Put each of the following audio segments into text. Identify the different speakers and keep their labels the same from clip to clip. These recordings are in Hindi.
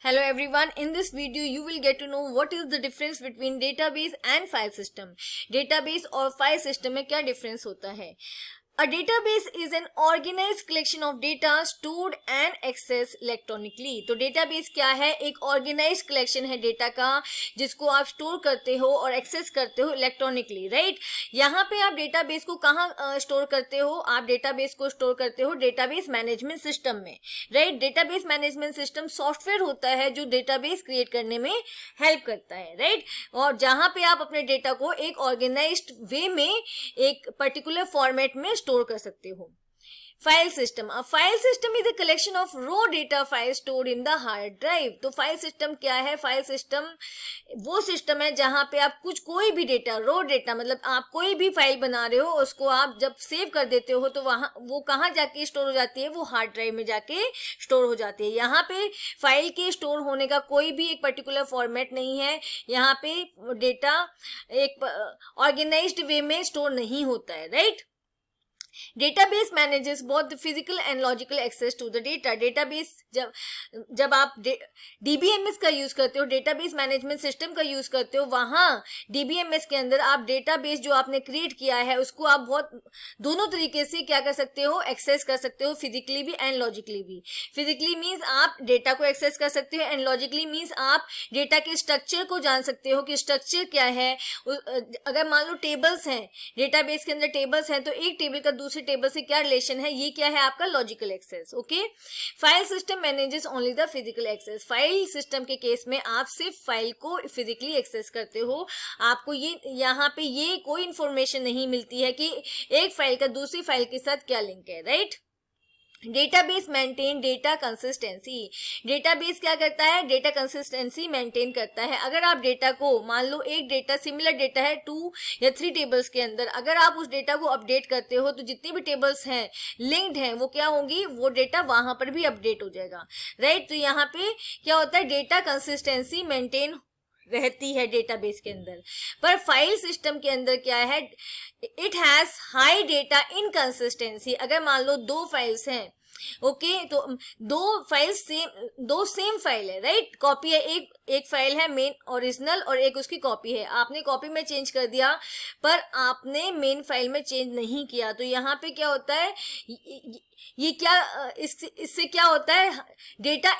Speaker 1: Hello everyone, in this video you will get to know what is the difference between database and file system. Database और file system में क्या difference होता है? A database is an organized collection of data stored and accessed electronically. तो database क्या है? एक organized collection है data का जिसको आप store करते हो और access करते हो electronically, right? यहाँ पे आप database को कहाँ store करते हो? आप database को store करते हो database management system में, right? database management system software होता है जो database create करने में help करता है, right? और जहाँ पे आप अपने data को एक organized way में एक particular format में स्टोर कर सकते हो. File system. A file system is a collection of raw data file stored in the hard drive. तो फाइल सिस्टम क्या है? फाइल सिस्टम वो सिस्टम है जहां पे आप कोई भी डेटा, रॉ डेटा मतलब आप कोई भी फाइल बना रहे हो, उसको आप जब सेव कर देते हो तो वहां वो कहाँ जाके स्टोर हो जाती है? वो हार्ड ड्राइव में जाके स्टोर हो जाती है. यहाँ पे फाइल के स्टोर होने का कोई भी एक पर्टिकुलर फॉर्मेट नहीं है. यहाँ पे डेटा एक ऑर्गेनाइज्ड वे में स्टोर नहीं होता है, right? Database manages both physical and logical access to the data. Database जब आप डीबीएमएस का यूज करते हो, डेटाबेस मैनेजमेंट सिस्टम का यूज करते हो, वहां डीबीएमएस के अंदर आप डेटाबेस जो आपने क्रिएट किया है उसको आप बहुत दोनों तरीके से क्या कर सकते हो? एक्सेस कर सकते हो, फिजिकली भी एंड लॉजिकली भी. फिजिकली मीन्स आप डेटा को एक्सेस कर सकते हो एंड लॉजिकली मीन्स आप डेटा के स्ट्रक्चर को जान सकते हो कि स्ट्रक्चर क्या है. अगर मान लो टेबल्स हैं, डेटाबेस के अंदर टेबल्स हैं, तो एक टेबल का दूसरे टेबल से क्या रिलेशन है, ये क्या है? आपका logical access. Okay. File system manages only the physical access. File system के केस में आप सिर्फ फाइल को फिजिकली एक्सेस करते हो. आपको ये यहाँ पे ये कोई इंफॉर्मेशन नहीं मिलती है कि एक फाइल का दूसरी फाइल के साथ क्या लिंक है, right? Database maintain data consistency. Database क्या करता है? डेटा कंसिस्टेंसी मेंटेन करता है. अगर आप डेटा को, मान लो एक डेटा सिमिलर डेटा है 2 या 3 टेबल्स के अंदर, अगर आप उस डेटा को अपडेट करते हो तो जितनी भी टेबल्स हैं लिंक्ड हैं वो क्या होंगी? वो डेटा वहां पर भी अपडेट हो जाएगा, राइट? तो यहाँ पे क्या होता है? डेटा कंसिस्टेंसी मेंटेन रहती है डेटाबेस के अंदर. पर फाइल सिस्टम के अंदर क्या है? It has high data inconsistency. अगर मान लो 2 फाइल्स हैं, ओके, तो दो सेम फाइल है, राइट? कॉपी है, एक फाइल है मेन ओरिजिनल और एक उसकी कॉपी है. आपने कॉपी में चेंज कर दिया पर आपने मेन फाइल में चेंज नहीं किया. तो यहाँ पे क्या होता है? ये क्या इससे क्या होता है? डेटा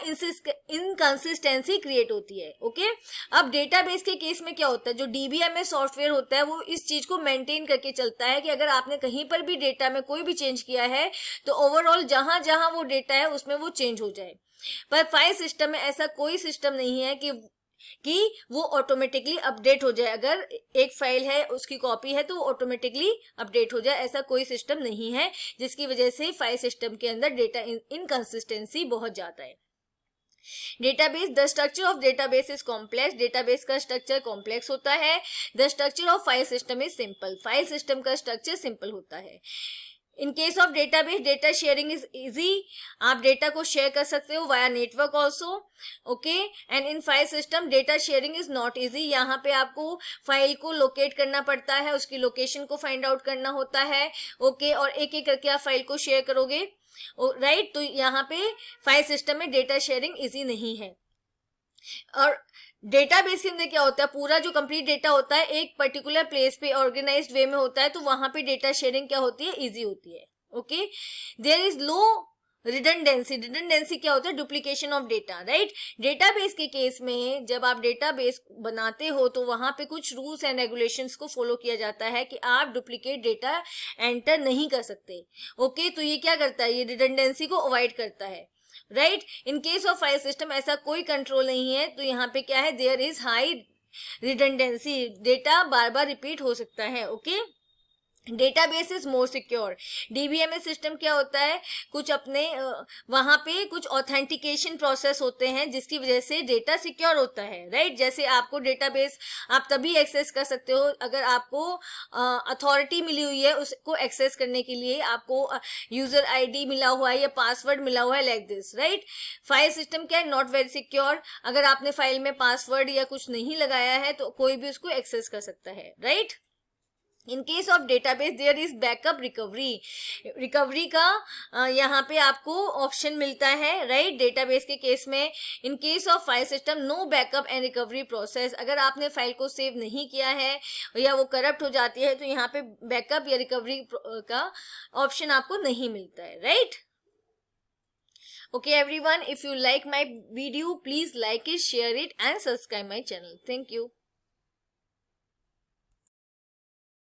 Speaker 1: इनकंसिस्टेंसी क्रिएट होती है. ओके. अब डेटाबेस के केस में क्या होता है? जो डीबीएमएस सॉफ्टवेयर होता है वो इस चीज को मेंटेन करके चलता है कि अगर आपने कहीं पर भी डेटा में कोई भी चेंज किया है तो ओवरऑल जहां जहां वो डेटा है उसमें वो चेंज हो जाए. पर फाइल सिस्टम में ऐसा कोई सिस्टम नहीं है कि वो ऑटोमेटिकली अपडेट हो जाए. अगर एक फाइल है उसकी कॉपी है तो वो ऑटोमेटिकली अपडेट हो जाए, ऐसा कोई सिस्टम नहीं है, जिसकी वजह से फाइल सिस्टम के अंदर डेटा इनकंसिस्टेंसी बहुत ज्यादा है. Database. The structure of database is complex. Database का स्ट्रक्चर कॉम्प्लेक्स होता है. The structure of file system is simple. File system का स्ट्रक्चर सिंपल होता है. इन case of database data sharing is easy. आप डेटा को शेयर कर सकते हो via network also. Okay. And in file system data sharing is not easy. यहाँ पे आपको फाइल को लोकेट करना पड़ता है, उसकी लोकेशन को फाइंड आउट करना होता है. ओके. और एक एक करके आप फाइल को शेयर करोगे, राइट? तो यहाँ पे फाइल सिस्टम में डेटा शेयरिंग इजी नहीं है. और डेटाबेस के अंदर क्या होता है? पूरा जो कंप्लीट डेटा होता है एक पर्टिकुलर प्लेस पे ऑर्गेनाइज्ड वे में होता है, तो वहां पे डेटा शेयरिंग क्या होती है? इजी होती है. Okay. There is low redundancy. Redundancy क्या होता है? Duplication of data, right? Database के केस में जब आप डेटाबेस बनाते हो तो वहां पे कुछ रूल्स एंड रेगुलेशंस को फॉलो किया जाता है कि आप डुप्लीकेट डेटा एंटर नहीं कर सकते. ओके. तो ये क्या करता है? ये रिडंडेंसी को अवॉइड करता है, right? In case of file system ऐसा कोई कंट्रोल नहीं है, तो यहाँ पे क्या है? There is high redundancy. Data बार बार रिपीट हो सकता है. Okay. Database is more secure. DBMS system क्या होता है? कुछ अपने वहां पे कुछ ऑथेंटिकेशन प्रोसेस होते हैं जिसकी वजह से डेटा सिक्योर होता है, राइट? जैसे आपको डेटाबेस आप तभी एक्सेस कर सकते हो अगर आपको अथॉरिटी मिली हुई है उसको एक्सेस करने के लिए, आपको यूजर आईडी मिला हुआ है या पासवर्ड मिला हुआ है, like this, right? File system क्या है? Not very secure. अगर आपने फाइल में पासवर्ड या कुछ नहीं लगाया है तो कोई भी उसको एक्सेस कर सकता है, right? In case of database there is backup recovery, recovery का यहाँ पे आपको ऑप्शन मिलता है, राइट। डेटाबेस के केस में in case of file system no backup and recovery process, अगर आपने फाइल को सेव नहीं किया है या वो करप्ट हो जाती है तो यहाँ पे बैकअप या रिकवरी का ऑप्शन आपको नहीं मिलता है, right. Okay everyone, if you like my video, please like it, share it and subscribe my channel. Thank you.